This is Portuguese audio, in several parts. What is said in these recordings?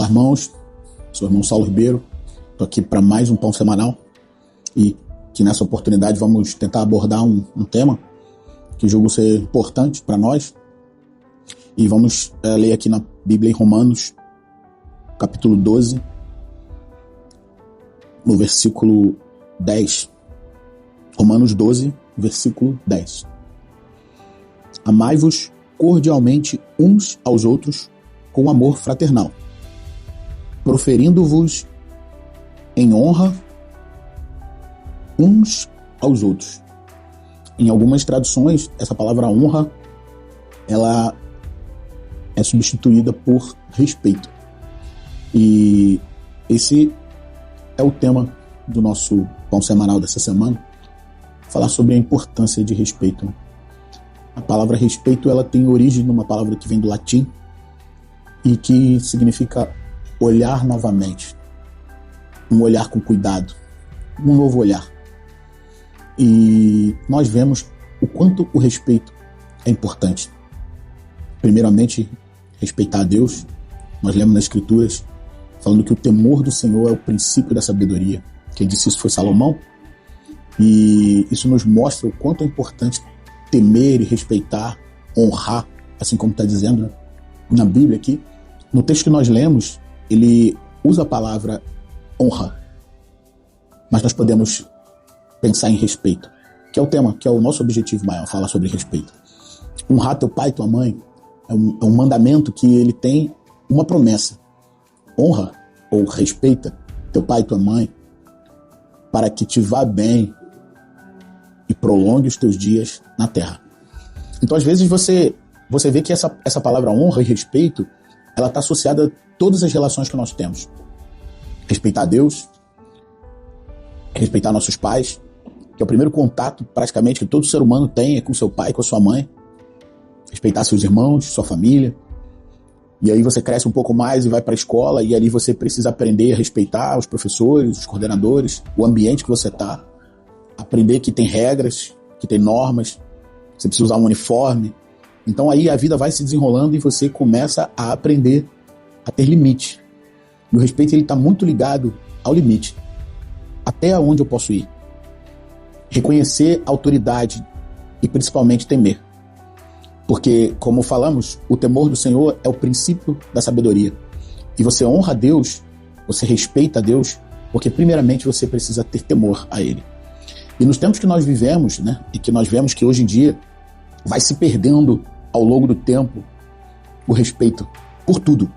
Olá, irmãos. Sou o irmão Saulo Ribeiro. Estou aqui para mais um Pão Semanal e que nessa oportunidade vamos tentar abordar um tema que julgo ser importante para nós. E vamos ler aqui na Bíblia em Romanos, capítulo 12, no versículo 10. Romanos 12, versículo 10. Amai-vos cordialmente uns aos outros com amor fraternal, proferindo-vos em honra uns aos outros. Em algumas traduções, essa palavra honra, ela é substituída por respeito. E esse é o tema do nosso Pão Semanal dessa semana, falar sobre a importância de respeito. A palavra respeito, ela tem origem numa palavra que vem do latim e que significa olhar novamente, um olhar com cuidado, um novo olhar. E nós vemos o quanto o respeito é importante. Primeiramente, respeitar a Deus. Nós lemos nas Escrituras falando que o temor do Senhor é o princípio da sabedoria. Quem disse isso foi Salomão. E isso nos mostra o quanto é importante temer e respeitar, honrar, assim como está dizendo, né, na Bíblia aqui. No texto que nós lemos, ele usa a palavra honra, mas nós podemos pensar em respeito, que é o tema, que é o nosso objetivo maior, falar sobre respeito. Honrar teu pai e tua mãe é um mandamento que ele tem uma promessa. Honra ou respeita teu pai e tua mãe para que te vá bem e prolongue os teus dias na terra. Então, às vezes, você vê que essa palavra honra e respeito, ela está associada a todas as relações que nós temos. Respeitar Deus, respeitar nossos pais, que é o primeiro contato, praticamente, que todo ser humano tem é com seu pai, com a sua mãe. Respeitar seus irmãos, sua família. E aí você cresce um pouco mais e vai para a escola, e ali você precisa aprender a respeitar os professores, os coordenadores, o ambiente que você está. Aprender que tem regras, que tem normas, você precisa usar um uniforme. Então aí a vida vai se desenrolando e você começa a aprender a ter limite. E o respeito está muito ligado ao limite. Até onde eu posso ir. Reconhecer a autoridade e principalmente temer. Porque, como falamos, o temor do Senhor é o princípio da sabedoria. E você honra a Deus, você respeita a Deus, porque primeiramente você precisa ter temor a Ele. E nos tempos que nós vivemos, né, e que nós vemos que hoje em dia vai se perdendo ao longo do tempo o respeito por tudo.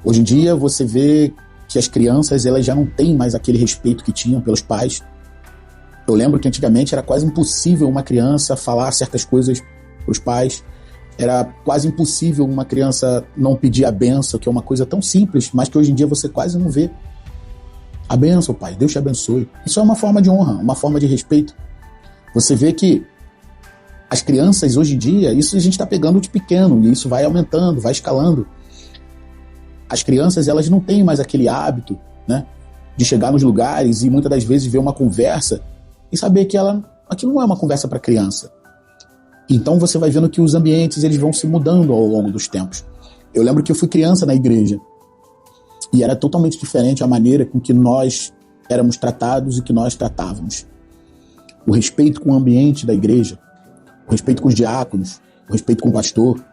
Hoje em dia você vê que as crianças elas já não têm mais aquele respeito que tinham pelos pais. Eu lembro que antigamente era quase impossível uma criança falar certas coisas para os pais. Era quase impossível uma criança não pedir a bênção, que é uma coisa tão simples, mas que hoje em dia você quase não vê. A bênção, pai, Deus te abençoe. Isso é uma forma de honra, uma forma de respeito. Você vê que as crianças hoje em dia, isso a gente está pegando de pequeno, e isso vai aumentando, vai escalando. As crianças, elas não têm mais aquele hábito, né, de chegar nos lugares e muitas das vezes ver uma conversa e saber que aquilo não é uma conversa para criança. Então você vai vendo que os ambientes eles vão se mudando ao longo dos tempos. Eu lembro que eu fui criança na igreja e era totalmente diferente a maneira com que nós éramos tratados e que nós tratávamos. O respeito com o ambiente da igreja, o respeito com os diáconos, o respeito com o pastor,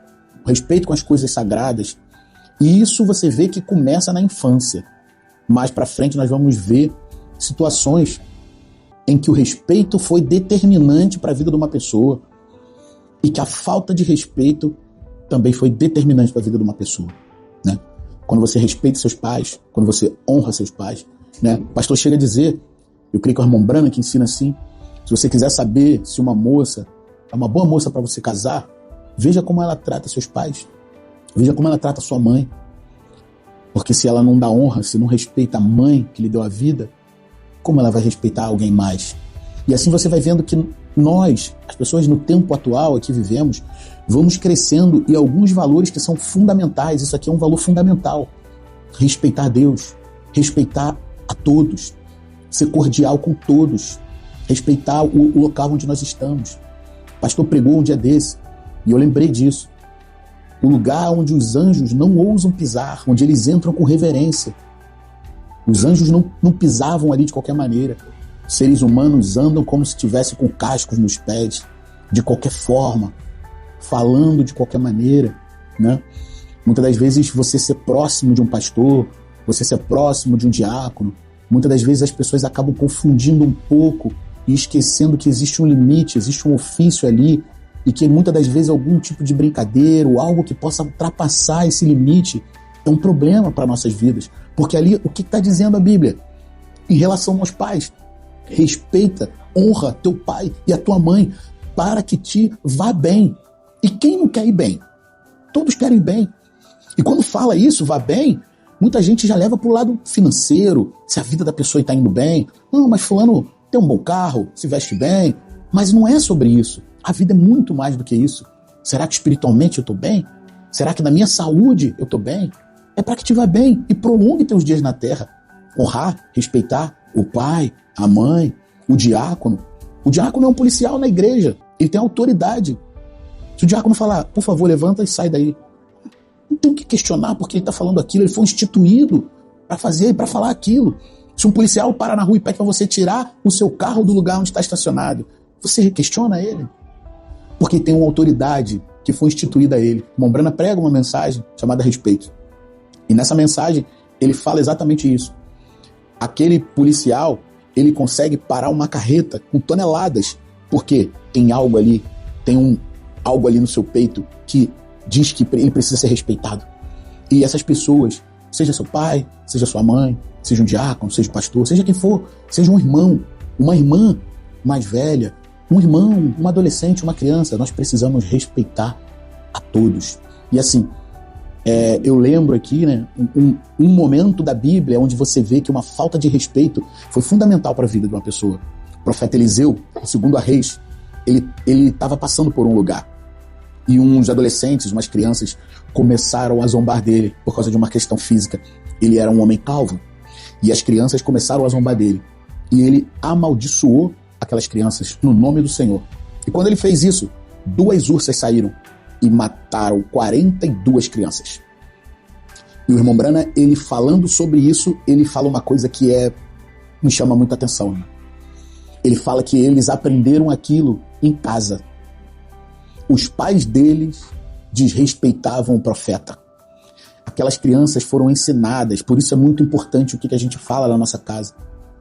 o respeito com as coisas sagradas. E isso você vê que começa na infância. Mais para frente nós vamos ver situações em que o respeito foi determinante para a vida de uma pessoa e que a falta de respeito também foi determinante para a vida de uma pessoa, né? Quando você respeita seus pais, quando você honra seus pais, né? O pastor chega a dizer, eu creio que o irmão Brana que ensina assim, se você quiser saber se uma moça é uma boa moça para você casar, veja como ela trata seus pais, veja como ela trata sua mãe, porque se ela não dá honra, se não respeita a mãe que lhe deu a vida, como ela vai respeitar alguém mais? E assim você vai vendo que nós, as pessoas no tempo atual aqui vivemos, vamos crescendo e alguns valores que são fundamentais, isso aqui é um valor fundamental. Respeitar Deus, respeitar a todos, ser cordial com todos, respeitar o local onde nós estamos. O pastor pregou um dia desse e eu lembrei disso. o lugar onde os anjos não ousam pisar, onde eles entram com reverência. Os anjos não pisavam ali de qualquer maneira. Os seres humanos andam como se estivessem com cascos nos pés, de qualquer forma, falando de qualquer maneira, né? Muitas das vezes você ser próximo de um pastor, você ser próximo de um diácono, muitas das vezes as pessoas acabam confundindo um pouco e esquecendo que existe um limite, existe um ofício ali, e que muitas das vezes algum tipo de brincadeira ou algo que possa ultrapassar esse limite é um problema para nossas vidas. Porque ali, o que está dizendo a Bíblia? Em relação aos pais, respeita, honra teu pai e a tua mãe para que te vá bem. E quem não quer ir bem? Todos querem bem. E quando fala isso, vá bem, muita gente já leva para o lado financeiro, se a vida da pessoa está indo bem. Não, mas fulano tem um bom carro, se veste bem. Mas não é sobre isso. A vida é muito mais do que isso. Será que espiritualmente eu estou bem? Será que na minha saúde eu estou bem? É para que te vá bem e prolongue teus dias na terra. Honrar, respeitar o pai, a mãe, o diácono. O diácono é um policial na igreja. Ele tem autoridade. Se o diácono falar, por favor, levanta e sai daí, não tem o que questionar porque ele está falando aquilo. Ele foi instituído para fazer e para falar aquilo. Se um policial para na rua e pede para você tirar o seu carro do lugar onde está estacionado, você questiona ele? Porque tem uma autoridade que foi instituída a ele. Mombrana prega uma mensagem chamada Respeito. E nessa mensagem, ele fala exatamente isso. Aquele policial, ele consegue parar uma carreta com toneladas, porque tem algo ali, algo ali no seu peito que diz que ele precisa ser respeitado. E essas pessoas, seja seu pai, seja sua mãe, seja um diácono, seja um pastor, seja quem for, seja um irmão, uma irmã mais velha, um irmão, uma adolescente, uma criança, nós precisamos respeitar a todos. E assim, eu lembro aqui, né, um momento da Bíblia onde você vê que uma falta de respeito foi fundamental para a vida de uma pessoa. O profeta Eliseu, segundo a Reis, ele estava passando por um lugar e uns adolescentes, umas crianças começaram a zombar dele por causa de uma questão física. Ele era um homem calvo e as crianças começaram a zombar dele e ele amaldiçoou aquelas crianças no nome do Senhor. E quando ele fez isso, 2 ursas saíram e mataram 42 crianças. E o irmão Brana, ele falando sobre isso, ele fala uma coisa que me chama muita atenção, né? Ele fala que eles aprenderam aquilo em casa. Os pais deles desrespeitavam o profeta. Aquelas crianças foram ensinadas, por isso é muito importante o que a gente fala na nossa casa.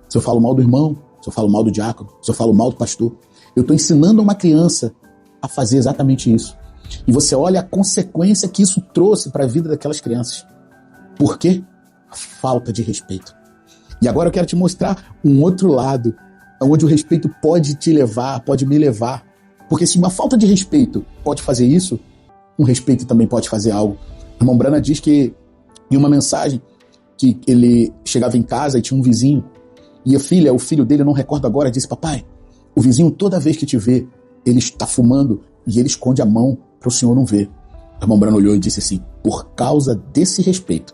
Se eu falo mal do irmão, se eu falo mal do diácono, se eu falo mal do pastor, eu estou ensinando uma criança a fazer exatamente isso. E você olha a consequência que isso trouxe para a vida daquelas crianças. Por quê? A falta de respeito. E agora eu quero te mostrar um outro lado, onde o respeito pode te levar, pode me levar. Porque se uma falta de respeito pode fazer isso, um respeito também pode fazer algo. O irmão Brana diz que em uma mensagem que ele chegava em casa e tinha um vizinho, e o filho dele, eu não recordo agora, disse: papai, o vizinho toda vez que te vê, ele está fumando e ele esconde a mão para o senhor não ver. O irmão Brana olhou e disse assim: por causa desse respeito,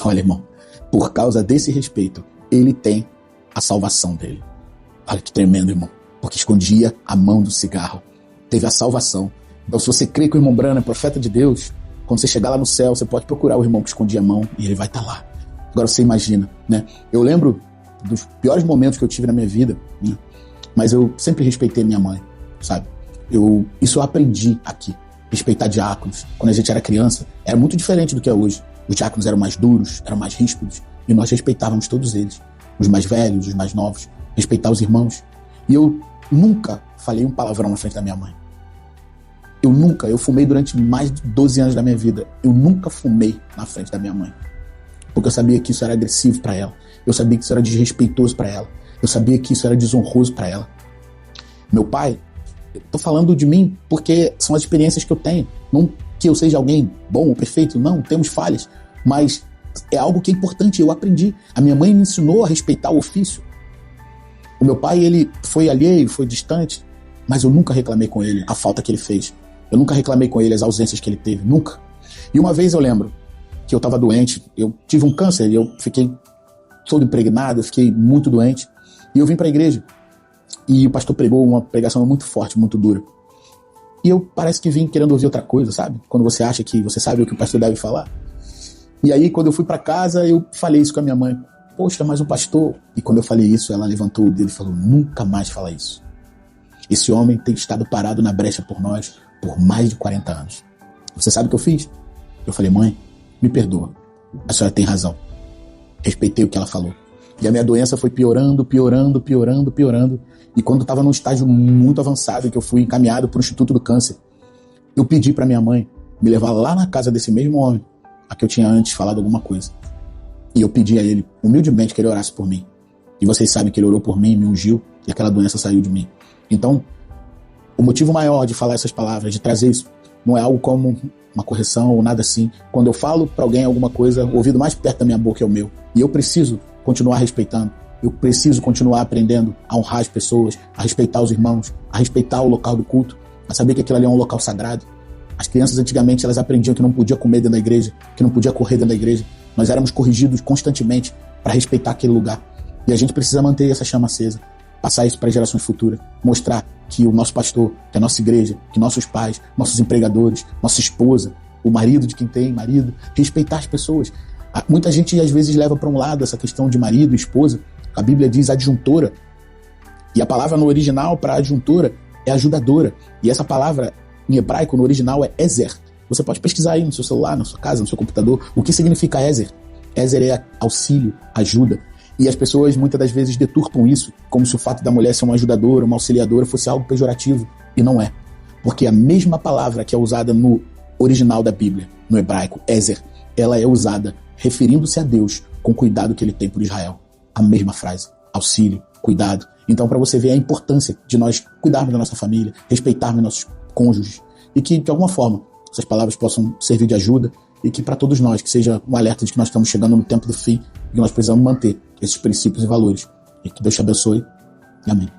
olha irmão, por causa desse respeito, ele tem a salvação dele. Olha que tremendo, irmão, porque escondia a mão do cigarro, teve a salvação. Então se você crê que o irmão Brana é profeta de Deus, quando você chegar lá no céu, você pode procurar o irmão que escondia a mão e ele vai estar lá. Agora você imagina, né? Eu lembro dos piores momentos que eu tive na minha vida, né? Mas eu sempre respeitei minha mãe, sabe? Isso eu aprendi aqui. Respeitar diáconos. Quando a gente era criança, era muito diferente do que é hoje. Os diáconos eram mais duros, eram mais ríspidos, e nós respeitávamos todos eles. Os mais velhos, os mais novos. Respeitar os irmãos. E eu nunca falei um palavrão na frente da minha mãe. Eu fumei durante mais de 12 anos da minha vida. Eu nunca fumei na frente da minha mãe. Porque eu sabia que isso era agressivo para ela. Eu sabia que isso era desrespeitoso para ela. Eu sabia que isso era desonroso para ela. Meu pai, eu tô falando de mim porque são as experiências que eu tenho. Não que eu seja alguém bom ou perfeito, não, temos falhas. Mas é algo que é importante, eu aprendi. A minha mãe me ensinou a respeitar o ofício. O meu pai, ele foi alheio, foi distante, mas eu nunca reclamei com ele a falta que ele fez. Eu nunca reclamei com ele as ausências que ele teve, nunca. E uma vez eu lembro que eu estava doente, eu tive um câncer, eu fiquei todo impregnado, eu fiquei muito doente, e eu vim para a igreja, e o pastor pregou uma pregação muito forte, muito dura. E eu parece que vim querendo ouvir outra coisa, sabe? Quando você acha que você sabe o que o pastor deve falar. E aí, quando eu fui para casa, eu falei isso com a minha mãe. Poxa, mas o pastor... E quando eu falei isso, ela levantou o dedo e falou, nunca mais fala isso. Esse homem tem estado parado na brecha por nós por mais de 40 anos. Você sabe o que eu fiz? Eu falei, mãe, me perdoa. A senhora tem razão. Respeitei o que ela falou. E a minha doença foi piorando. E quando estava num estágio muito avançado, que eu fui encaminhado para o Instituto do Câncer, eu pedi para minha mãe me levar lá na casa desse mesmo homem, a que eu tinha antes falado alguma coisa. E eu pedi a ele, humildemente, que ele orasse por mim. E vocês sabem que ele orou por mim, me ungiu, e aquela doença saiu de mim. Então, o motivo maior de falar essas palavras, de trazer isso, não é algo como uma correção ou nada assim. Quando eu falo para alguém alguma coisa, o ouvido mais perto da minha boca é o meu. E eu preciso continuar respeitando. Eu preciso continuar aprendendo a honrar as pessoas, a respeitar os irmãos, a respeitar o local do culto, a saber que aquilo ali é um local sagrado. As crianças antigamente elas aprendiam que não podia comer dentro da igreja, que não podia correr dentro da igreja. Nós éramos corrigidos constantemente para respeitar aquele lugar. E a gente precisa manter essa chama acesa, passar isso para gerações futuras, mostrar que o nosso pastor, que a nossa igreja, que nossos pais, nossos empregadores, nossa esposa, o marido de quem tem marido, respeitar as pessoas. Muita gente às vezes leva para um lado essa questão de marido e esposa. A Bíblia diz adjuntora. E a palavra no original para adjuntora é ajudadora. E essa palavra em hebraico no original é Ezer. Você pode pesquisar aí no seu celular, na sua casa, no seu computador, o que significa Ezer. Ezer é auxílio, ajuda. E as pessoas muitas das vezes deturpam isso como se o fato da mulher ser uma ajudadora, uma auxiliadora fosse algo pejorativo. E não é. Porque a mesma palavra que é usada no original da Bíblia, no hebraico, Ezer, ela é usada referindo-se a Deus com o cuidado que ele tem por Israel. A mesma frase, auxílio, cuidado. Então, para você ver a importância de nós cuidarmos da nossa família, respeitarmos nossos cônjuges, e que, de alguma forma, essas palavras possam servir de ajuda, e que para todos nós, que seja um alerta de que nós estamos chegando no tempo do fim, e que nós precisamos manter esses princípios e valores. E que Deus te abençoe. Amém.